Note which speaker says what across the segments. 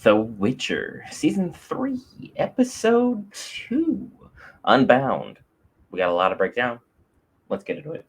Speaker 1: The Witcher, Season 3, Episode 2, Unbound. We got a lot to break down. Let's get into it.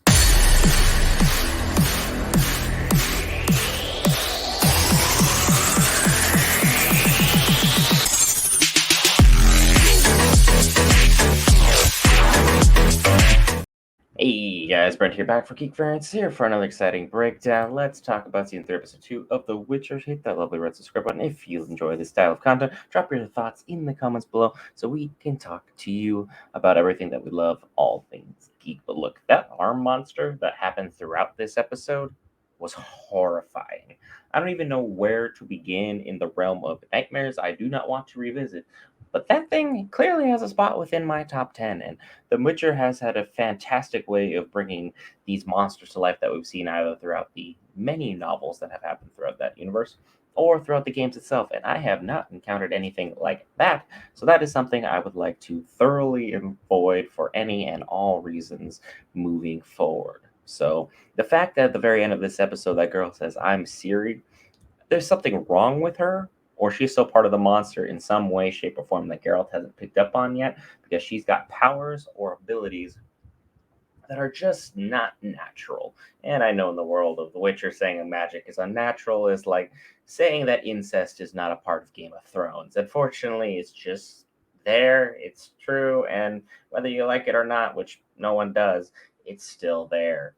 Speaker 1: Hey guys, Brent here, back for Geek Variants, here for another exciting breakdown. Let's talk about Season 3, Episode 2 of The Witcher. Hit that lovely red subscribe button if you enjoy this style of content. Drop your thoughts in the comments below so we can talk to you about everything that we love, all things geek. But look, that arm monster that happened throughout this episode was horrifying. I don't even know where to begin in the realm of nightmares I do not want to revisit. But that thing clearly has a spot within my top 10, and The Witcher has had a fantastic way of bringing these monsters to life that we've seen either throughout the many novels that have happened throughout that universe or throughout the games itself, and I have not encountered anything like that, so that is something I would like to thoroughly avoid for any and all reasons moving forward. So the fact that at the very end of this episode that girl says, "I'm Ciri," there's something wrong with her, or she's still part of the monster in some way, shape, or form that Geralt hasn't picked up on yet, because she's got powers or abilities that are just not natural. And I know in the world of The Witcher, saying magic is unnatural is like saying that incest is not a part of Game of Thrones. Unfortunately, it's just there, it's true, and whether you like it or not, which no one does, it's still there.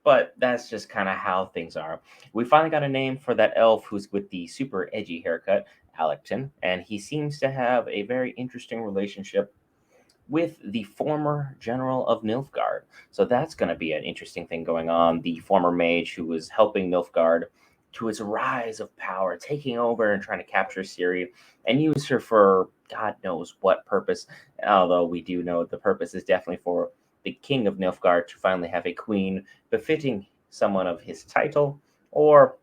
Speaker 1: But that's just kind of how things are. We finally got a name for that elf who's with the super edgy haircut, Alecton, and he seems to have a very interesting relationship with the former general of Nilfgaard. So that's going to be an interesting thing going on. The former mage who was helping Nilfgaard to its rise of power, taking over and trying to capture Ciri and use her for God knows what purpose. Although we do know the purpose is definitely for the king of Nilfgaard to finally have a queen befitting someone of his title, or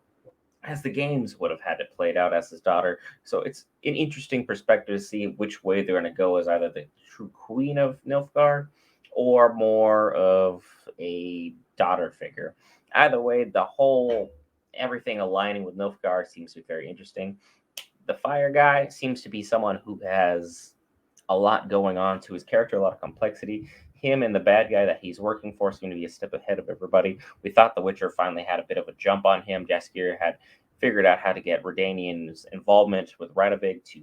Speaker 1: as the games would have had it played out, as his daughter. So it's an interesting perspective to see which way they're going to go as either the true queen of Nilfgaard or more of a daughter figure. Either way, the whole everything aligning with Nilfgaard seems to be very interesting. The fire guy seems to be someone who has a lot going on to his character, a lot of complexity. Him and the bad guy that he's working for seem to be a step ahead of everybody. We thought The Witcher finally had a bit of a jump on him. Jaskier had figured out how to get Redanian's involvement with Radovig to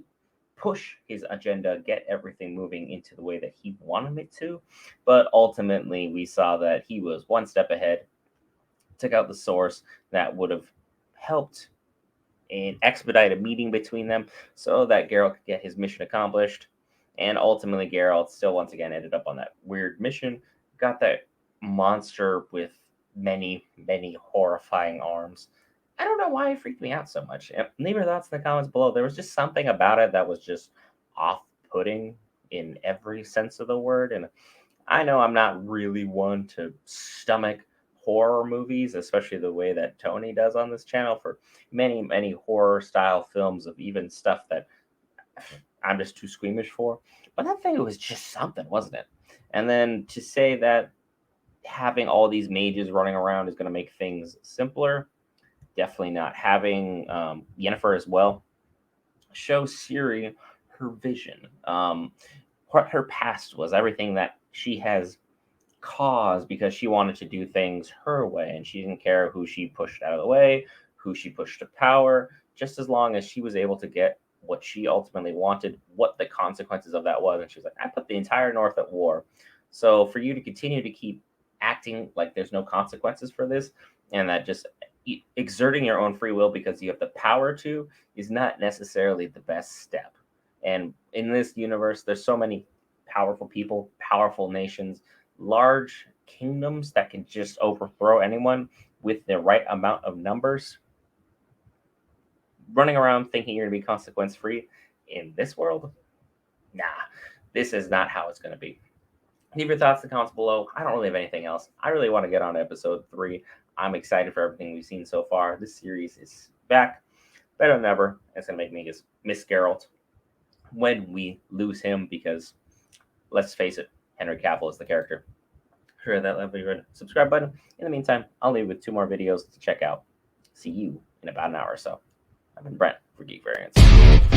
Speaker 1: push his agenda, get everything moving into the way that he wanted it to. But ultimately, we saw that he was one step ahead, took out the source that would have helped and expedite a meeting between them so that Geralt could get his mission accomplished. And ultimately, Geralt still once again ended up on that weird mission, got that monster with many, many horrifying arms. I don't know why it freaked me out so much. Leave your thoughts in the comments below. There was just something about it that was just off-putting in every sense of the word. And I know I'm not really one to stomach horror movies, especially the way that Tony does on this channel for many, many horror style films of even stuff that I'm just too squeamish for. But that thing was just something, wasn't it? And then to say that having all these mages running around is going to make things simpler, definitely not. Having Yennifer as well shows Ciri her vision. What her past was, everything that she has caused because she wanted to do things her way, and she didn't care who she pushed out of the way, who she pushed to power, just as long as she was able to get what she ultimately wanted, what the consequences of that was. And she was like, I put the entire North at war. So for you to continue to keep acting like there's no consequences for this, and that just exerting your own free will because you have the power to, is not necessarily the best step. And in this universe, there's so many powerful people, powerful nations, large kingdoms that can just overthrow anyone with the right amount of numbers. Running around thinking you're going to be consequence free in this world, nah, this is not how it's going to be. Leave your thoughts in the comments below. I don't really have anything else. I really want to get on to episode 3. I'm excited for everything we've seen so far. This series is back better than ever. It's going to make me just miss Geralt when we lose him, because let's face it, Henry Cavill is the character. Hit that lovely red subscribe button. In the meantime, I'll leave with 2 more videos to check out. See you in about an hour or so. I've been Brent for Geek Variants.